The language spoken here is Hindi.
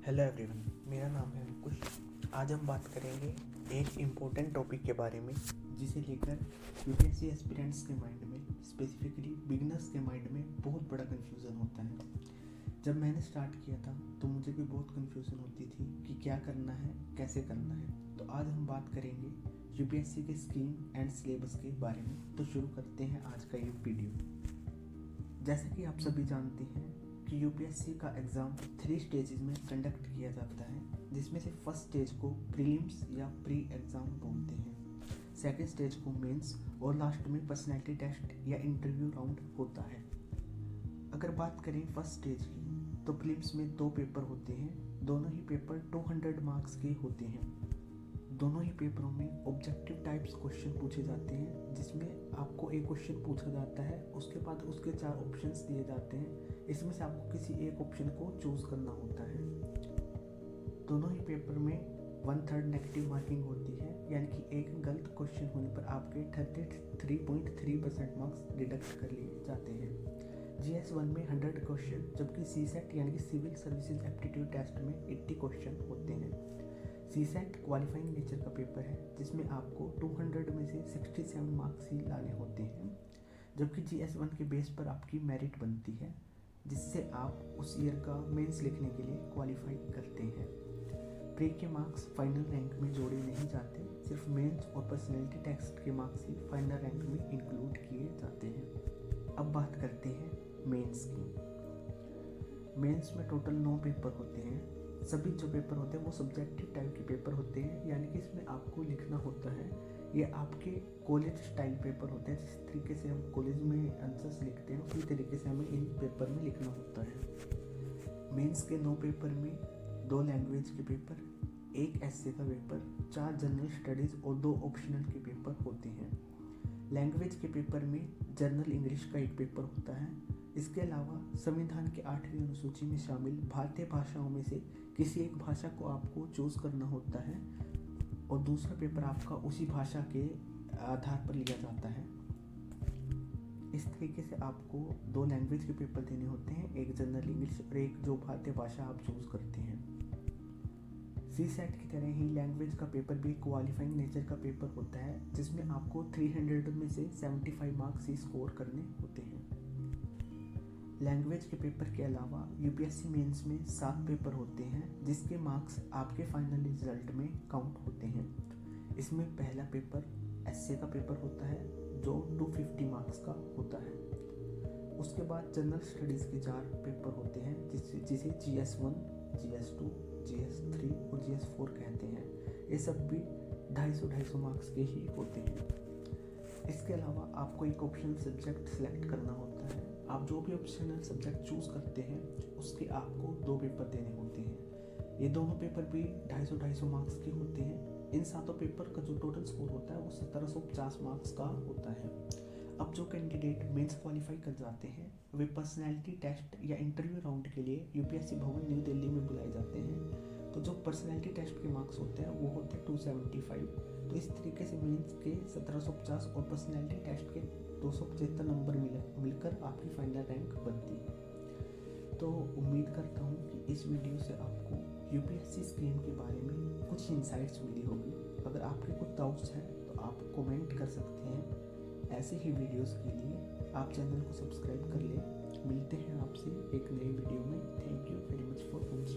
हेलो एवरीवन, मेरा नाम है अंकुश। आज हम बात करेंगे एक इम्पोर्टेंट टॉपिक के बारे में जिसे लेकर यूपीएससी एस्पिरेंट्स के माइंड में, स्पेसिफिकली बिगिनर्स के माइंड में बहुत बड़ा कन्फ्यूज़न होता है। जब मैंने स्टार्ट किया था तो मुझे भी बहुत कन्फ्यूज़न होती थी कि क्या करना है, कैसे करना है। तो आज हम बात करेंगे यूपीएससी के स्कीम एंड सिलेबस के बारे में। तो शुरू करते हैं आज का ये वीडियो। जैसा कि आप सभी जानते हैं कि यूपीएससी का एग्ज़ाम 3 स्टेजेस में कंडक्ट किया जाता है, जिसमें से फर्स्ट स्टेज को प्रीलिम्स या प्री एग्ज़ाम बोलते हैं, सेकंड स्टेज को मेंस और लास्ट में पर्सनैलिटी टेस्ट या इंटरव्यू राउंड होता है। अगर बात करें फर्स्ट स्टेज की, तो प्रीलिम्स में 2 पेपर होते हैं। दोनों ही पेपर 200 मार्क्स के होते हैं। दोनों ही पेपरों में ऑब्जेक्टिव टाइप्स क्वेश्चन पूछे जाते हैं, जिसमें आपको एक क्वेश्चन पूछा जाता है, उसके बाद उसके 4 ऑप्शंस दिए जाते हैं। इसमें से आपको किसी एक ऑप्शन को चूज़ करना होता है। दोनों ही पेपर में 1/3 नेगेटिव मार्किंग होती है, यानी कि एक गलत क्वेश्चन होने पर आपके 33.3% मार्क्स डिडक्ट कर लिए जाते हैं। GS1 में 100 क्वेश्चन, जबकि CSET यानी कि सिविल सर्विसेज एप्टीट्यूड टेस्ट में 80 क्वेश्चन होते हैं। CSET क्वालिफाइंग नेचर का पेपर है, जिसमें आपको 200 में से 67 मार्क्स ही लाने होते हैं, जबकि GS1 के बेस पर आपकी मेरिट बनती है, जिससे आप उस ईयर का मेंस लिखने के लिए क्वालिफाई करते हैं। प्री के मार्क्स फाइनल रैंक में जोड़े नहीं जाते, सिर्फ मेंस और पर्सनैलिटी टेस्ट के मार्क्स ही फाइनल रैंक में इंक्लूड किए जाते हैं। अब बात करते हैं मेंस की। मेंस में टोटल 9 पेपर होते हैं। सभी जो पेपर होते हैं वो सब्जेक्टिव टाइप के पेपर होते हैं, यानी कि इसमें आपको लिखना होता है। ये आपके कॉलेज स्टाइल पेपर होते हैं। जिस तरीके से हम कॉलेज में आंसर्स लिखते हैं, उसी तरीके से हमें इन पेपर में लिखना होता है। मेंस के 9 पेपर में 2 लैंग्वेज के पेपर, 1 एस्से का पेपर, 4 जनरल स्टडीज़ और 2 ऑप्शनल के पेपर होते हैं। लैंग्वेज के पेपर में जनरल इंग्लिश का एक पेपर होता है। इसके अलावा संविधान के 8वीं अनुसूची में शामिल भारतीय भाषाओं में से किसी एक भाषा को आपको चूज़ करना होता है, और दूसरा पेपर आपका उसी भाषा के आधार पर लिया जाता है। इस तरीके से आपको 2 लैंग्वेज के पेपर देने होते हैं, एक जनरल इंग्लिश और एक जो भारतीय भाषा आप चूज़ करते हैं। CSET की तरह ही लैंग्वेज का पेपर भी क्वालिफाइंग नेचर का पेपर होता है, जिसमें आपको 300 में से 75 मार्क्स ही स्कोर करने होते हैं। लैंग्वेज के पेपर के अलावा यूपीएससी मेंस में 7 पेपर होते हैं, जिसके मार्क्स आपके फाइनल रिजल्ट में काउंट होते हैं। इसमें पहला पेपर एस्से का पेपर होता है, जो 250 मार्क्स का होता है। उसके बाद जनरल स्टडीज़ के 4 पेपर होते हैं, जिसे GS1, GS2, GS3 और GS4 कहते हैं। ये सब भी 250 मार्क्स के ही होते हैं। इसके अलावा आपको एक ऑप्शनल सब्जेक्ट सेलेक्ट करना होता है। आप जो भी ऑप्शनल सब्जेक्ट चूज़ करते हैं, उसके आपको 2 पेपर देने होते हैं। ये दोनों पेपर भी 250 मार्क्स के होते हैं। इन 7 पेपर का जो टोटल स्कोर होता है वो 1750 मार्क्स का होता है। अब जो कैंडिडेट मेंस क्वालिफाई कर जाते हैं, वे पर्सनैलिटी टेस्ट या इंटरव्यू राउंड के लिए यूपीएससी भवन न्यू दिल्ली में बुलाए जाते हैं। तो जो पर्सनैलिटी टेस्ट के मार्क्स होते हैं वो होते हैं 275। तो इस तरीके से मेंस के 1750 और पर्सनैलिटी टेस्ट के 275 नंबर मिलकर आपकी फाइनल रैंक बनती है। तो उम्मीद करता हूँ कि इस वीडियो से आपको यूपीएससी स्कीम के बारे में कुछ इंसाइट्स मिली होगी। अगर आपके कुछ डाउट्स हैं तो आप कमेंट कर सकते हैं। ऐसे ही वीडियोस के लिए आप चैनल को सब्सक्राइब कर लें। मिलते हैं आपसे एक नई वीडियो में। Thank you very much for watching.